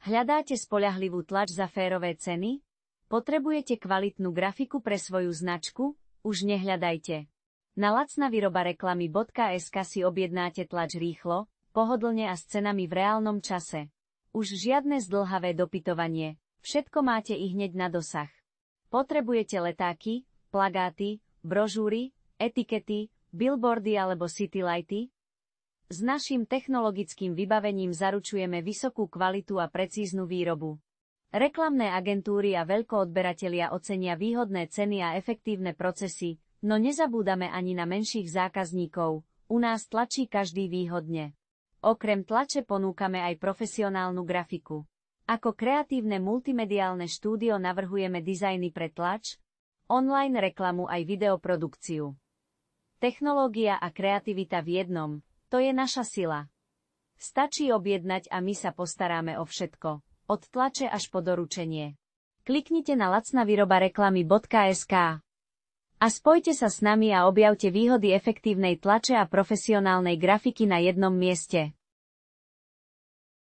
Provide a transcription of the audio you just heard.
Hľadáte spoľahlivú tlač za férové ceny? Potrebujete kvalitnú grafiku pre svoju značku? Už nehľadajte. Na lacnavyrobareklamy.sk si objednáte tlač rýchlo, pohodlne a s cenami v reálnom čase. Už žiadne zdĺhavé dopytovanie, všetko máte ihneď na dosah. Potrebujete letáky, plagáty, brožúry, etikety, billboardy alebo citylighty? S naším technologickým vybavením zaručujeme vysokú kvalitu a precíznu výrobu. Reklamné agentúry a veľkoodberatelia ocenia výhodné ceny a efektívne procesy, no nezabúdame ani na menších zákazníkov, u nás tlačí každý výhodne. Okrem tlače ponúkame aj profesionálnu grafiku. Ako kreatívne multimediálne štúdio navrhujeme dizajny pre tlač, online reklamu aj videoprodukciu. Technológia a kreativita v jednom. To je naša sila. Stačí objednať a my sa postaráme o všetko, od tlače až po doručenie. Kliknite na lacnavyrobareklamy.sk a spojte sa s nami a objavte výhody efektívnej tlače a profesionálnej grafiky na jednom mieste.